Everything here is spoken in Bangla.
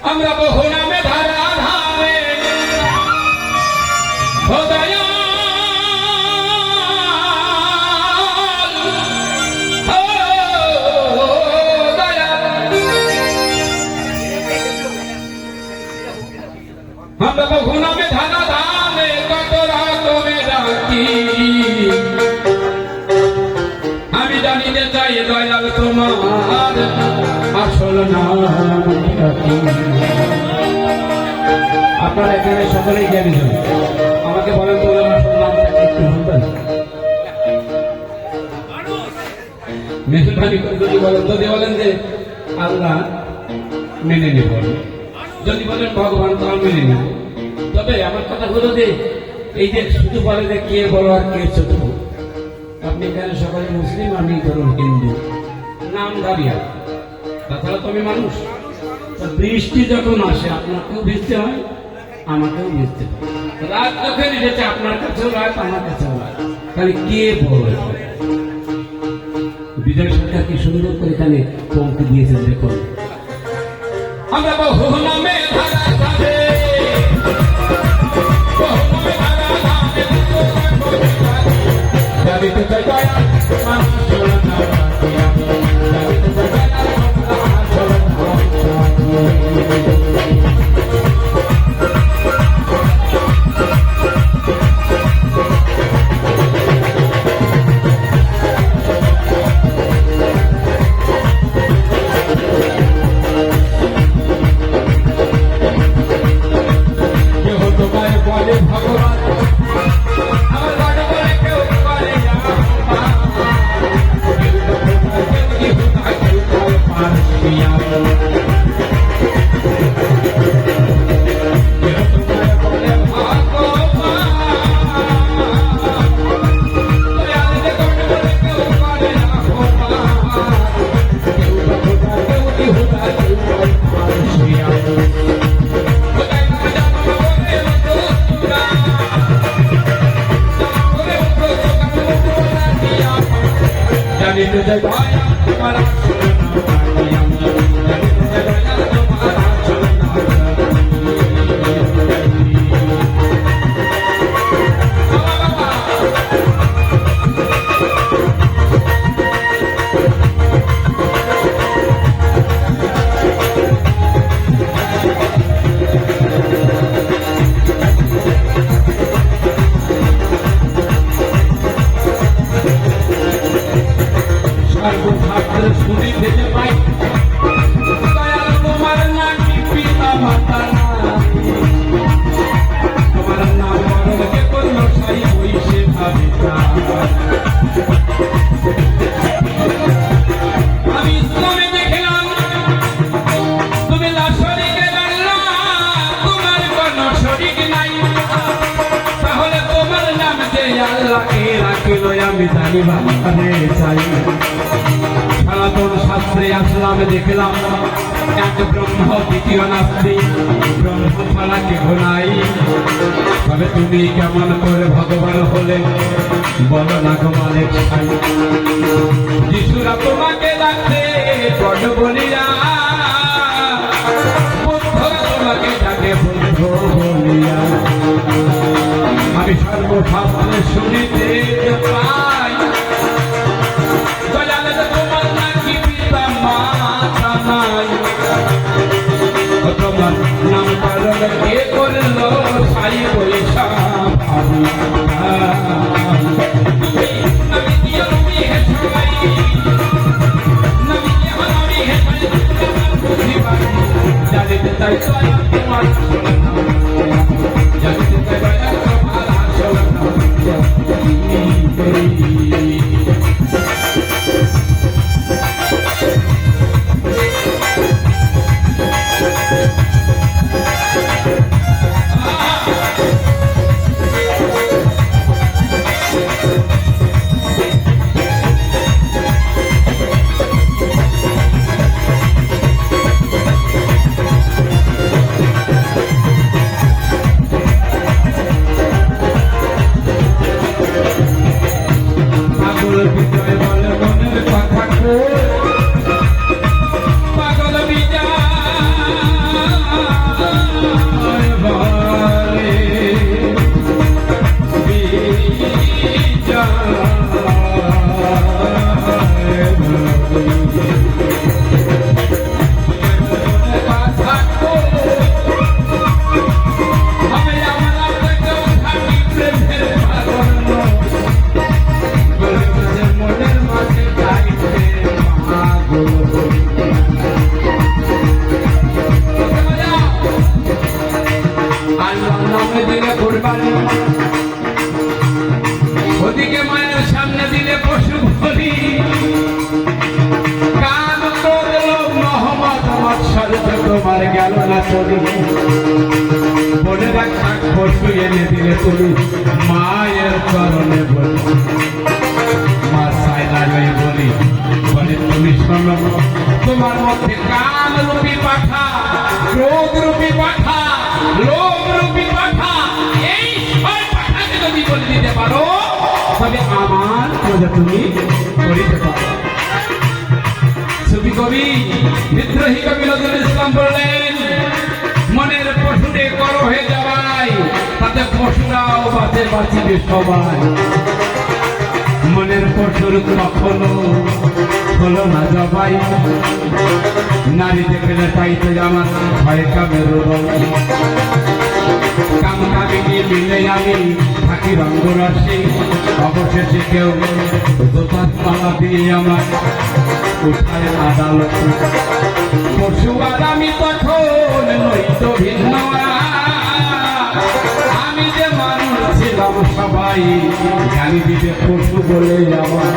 আমরা বহু নামে ধারা ধারে আমরা বহু নামে ধারা ধারে কত রকমে ডাকি আমি জানি যে চাই দয়াল তোমার আসল নাম। আপনারা এখানে সকলেই জ্ঞানী হন, আমাকে বলেন তো আসল নামটা একটু বলবেন। মেহরবানি করে যদি বলেন, যদি বলেন যে আল্লাহ মেনে নেব, যদি বলেন ভগবান তাও মেনে নেব। তবে আমার কথা হলো যে এই যে শুধু বলে যে কে বড় আর কে ছোট, আপনি এখানে সকলে মুসলিম, আমি ধরুন হিন্দু, নাম দাঁড়িয়ে, তাছাড়া তো আমি মানুষ। বৃষ্টি যখন আসে আপনাকেও ভিজতে হয়, আমাকেও ভিজতে হয়। রাত যখন এসেছে আপনার কাছেও রাত, আমার কাছেও রাত, তাহলে কে বড়? বিজয় সরকার কি সুন্দর করে এখানে পঙ্ক্তি দিয়েছেন দেখুন। আমরা বহু নামে ধারা ধারে জানিতে চাই দয়া আসল নাম। জানিতে চাই দয়া আসল নাম। জানিতে চাই দয়া তোমার আসল নাম। জানিতে চাই দয়া তোমার আসল আমি জানিবা চাই। সনাতন শাস্ত্রে আসলাম, দেখলাম এক ব্রহ্ম দ্বিতীয় নাস্তি, ব্রহ্ম ছাড়া কেহ নাই। তবে তুমি কেমন করে ভগবান হলে বলো না গো মালিক ছাই। যিশুরা তোমাকে ডাকতে বড় বলিয়া, বুদ্ধরা তোমাকে ডাকে বুদ্ধ বলিয়া। আমি সর্বশাস্ত্রে শুনিতে পাই তোমার নাকি পিতা মাতা নাই। তোমার নাম পালন কে করল সাই বৈশা নবী তোমার গেল না চলি বলে রাখ পশু এনে দিলে তুমি মায়ের চরণে বলি মা সাইলারে বলি বলে তুমি শোনো তোমার মধ্যে কাম রূপী পাঠা ক্রোধ রূপী পাঠা লোভ রূপী পাঠা এই ছয় পাঠাকে যদি বলে দিতে পারো তবে আমার পূজা তুমি করিতে পারো। সুফি কবি বিদ্রোহী কবি নজরুল ইসলাম বললেন মনের পশুরে করো হয়ে যাবাই তাতে পশুরাও বাঁচে বাঁচিবে সবাই। মনের পশুর কখনো হলো না জবাই নারী দেখলে তাইতে আমার ভয় কামের কাম কামিনী মিলে আমি থাকি রঙ্গরাশি অবশেষে কেউ জোতার পালা দিয়ে আমার উঠায় আদালত পশু আমি তখন নইতো ভিন্ন আমি যে মানুষ ছিলাম সবাই জানি দিতে পশু বলে আমার